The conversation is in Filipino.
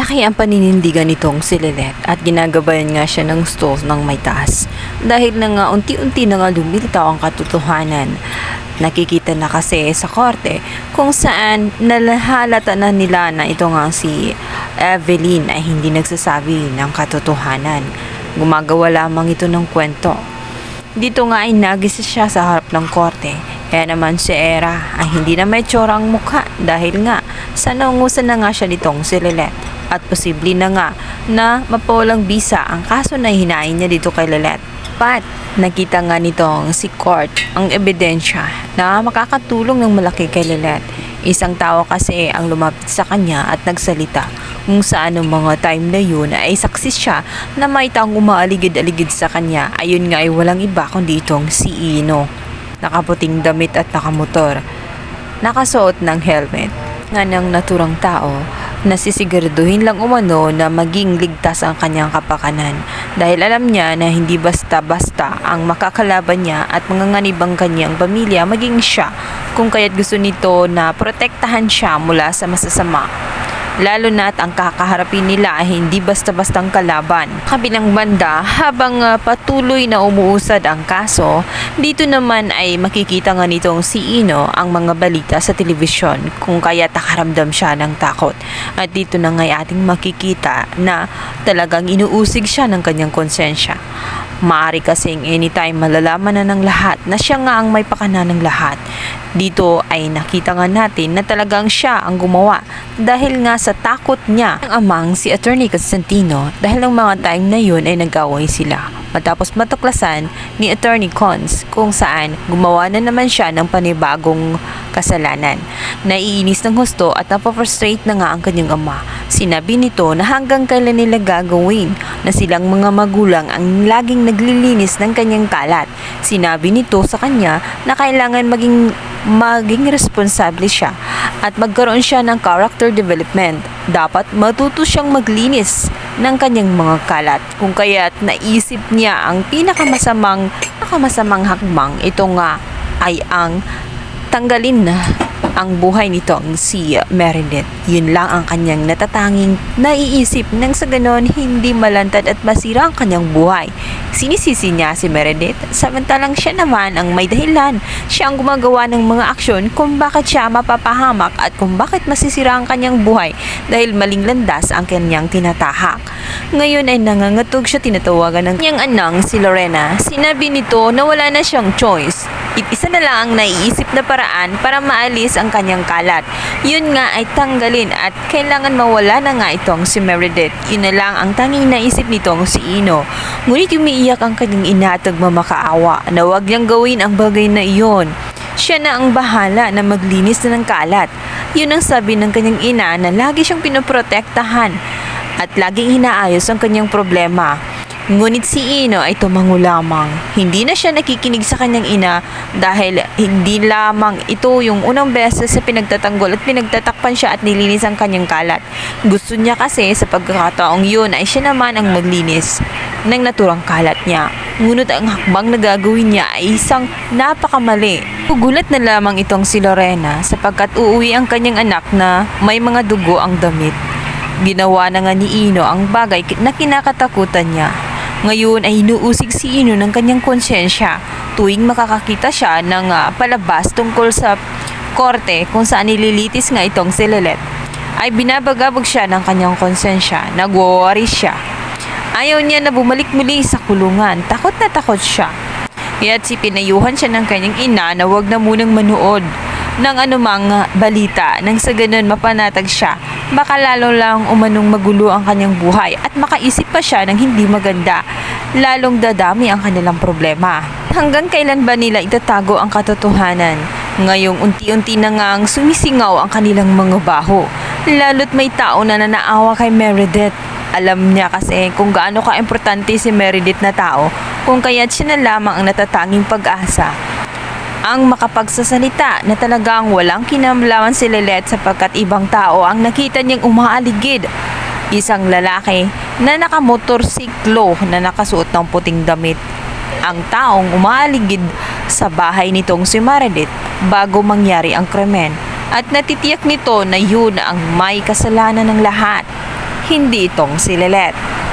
Laki ang paninindigan nitong si Lilet at ginagabayan nga siya ng stools ng may taas. Dahil na nga unti-unti na nga lumilitaw ang katotohanan. Nakikita na kasi sa korte kung saan nalahalata na nila na ito nga si Evelyn ay hindi nagsasabi ng katotohanan. Gumagawa lamang ito ng kwento. Dito nga ay nagisa siya sa harap ng korte. Kaya naman si Era ay hindi na may tsura ang mukha dahil nga sa naungusan na nga siya nitong si Lilet. At posible na nga na mapawalang bisa ang kaso na hinain niya dito kay Lilet. Pat, nakita nga nitong si Court ang ebidensya na makakatulong ng malaki kay Lilet. Isang tao kasi ang lumapit sa kanya at nagsalita kung saan ng mga time na yun ay saksi siya na may taong umaaligid-aligid sa kanya. Ayun nga ay walang iba kundi itong si Ino. Nakaputing damit at nakamotor. Nakasuot ng helmet nga ng naturang tao na sisiguraduhin lang umano na maging ligtas ang kanyang kapakanan dahil alam niya na hindi basta-basta ang makakalaban niya at manganganib ang kanyang pamilya maging siya kung kaya't gusto nito na protektahan siya mula sa masasama. Lalo na't ang kakaharapin nila ay hindi basta-bastang kalaban. Kabilang banda, habang patuloy na umuusad ang kaso, dito naman ay makikita nga nitong si Ino ang mga balita sa telebisyon kung kaya nakaramdam siya ng takot. At dito na nga ating makikita na talagang inuusig siya ng kanyang konsensya. Maaari kasing anytime malalaman na ng lahat na siya nga ang may pakana ng lahat. Dito ay nakita nga natin na talagang siya ang gumawa dahil nga sa takot niya ang amang si Attorney Constantino dahil ng mga time na yun ay nag-away sila. Matapos matuklasan ni Attorney Cons kung saan gumawa na naman siya ng panibagong kasalanan. Naiinis ng husto at napafrustrate na nga ang kanyang ama. Sinabi nito na hanggang kailan nila gagawin na silang mga magulang ang laging naglilinis ng kanyang kalat. Sinabi nito sa kanya na kailangan maging responsable siya at magkaroon siya ng character development. Dapat matuto siyang maglinis ng kanyang mga kalat. Kung kaya't naisip niya ang pinakamasamang hakbang, ito nga ay ang tanggalin na ang buhay nitong si Meredith. Yun lang ang kanyang natatanging naiisip nang sa ganon hindi malantad at masira ang kanyang buhay. Sinisisi niya si Meredith samantalang siya naman ang may dahilan. Siya ang gumagawa ng mga aksyon kung bakit siya mapapahamak at kung bakit masisira ang kanyang buhay dahil maling landas ang kanyang tinatahak. Ngayon ay nangangatog siya, tinatawagan ng kanyang anang si Lorena. Sinabi nito na wala na siyang choice. Isa na lang ang naiisip na paraan para maalis ang kanyang kalat. Yun nga ay tanggalin at kailangan mawala na nga itong si Meredith. Yun na lang ang tanging naisip nitong si Ino. Ngunit umiiyak ang kanyang ina at nagmamakaawa na huwag niyang gawin ang bagay na iyon. Siya na ang bahala na maglinis na ng kalat. Yun ang sabi ng kanyang ina na lagi siyang pinoprotektahan at laging inaayos ang kanyang problema. Ngunit si Ino ay tumango lamang. Hindi na siya nakikinig sa kanyang ina dahil hindi lamang ito yung unang beses sa pinagtatanggol at pinagtatakpan siya at nilinis ang kanyang kalat. Gusto niya kasi sa pagkakataong yun ay siya naman ang maglinis ng naturang kalat niya. Ngunit ang hakbang na gagawin niya ay isang napakamali. Gugulat na lamang itong si Lorena sapagkat uuwi ang kanyang anak na may mga dugo ang damit. Ginawa na nga ni Ino ang bagay na kinakatakutan niya. Ngayon ay inuusig si Ino ng kanyang konsensya tuwing makakakita siya ng palabas tungkol sa korte kung saan nililitis nga itong si Lilet. Ay binabagabag siya ng kanyang konsensya, nagwawari siya. Ayaw niya na bumalik muli sa kulungan, takot na takot siya. Kaya't pinayuhan siya ng kanyang ina na huwag na munang manood ng anumang balita nang sa ganun mapanatag siya. Baka lalo lang umanong magulo ang kanyang buhay at makaisip pa siya ng hindi maganda. Lalong dadami ang kanilang problema. Hanggang kailan ba nila itatago ang katotohanan? Ngayong unti-unti na ngang sumisingaw ang kanilang mga baho. Lalo't may tao na nanaawa kay Meredith. Alam niya kasi kung gaano ka-importante si Meredith na tao, kung kaya't siya na lamang ang natatanging pag-asa. Ang makapagsasalita na talagang walang kinamlaman si Lilet sapagkat ibang tao ang nakita niyang umaaligid. Isang lalaki na nakamotorsiklo na nakasuot ng puting damit. Ang taong umaaligid sa bahay nitong si Meredith bago mangyari ang krimen at natitiyak nito na yun ang may kasalanan ng lahat. hindi itong si Lelet.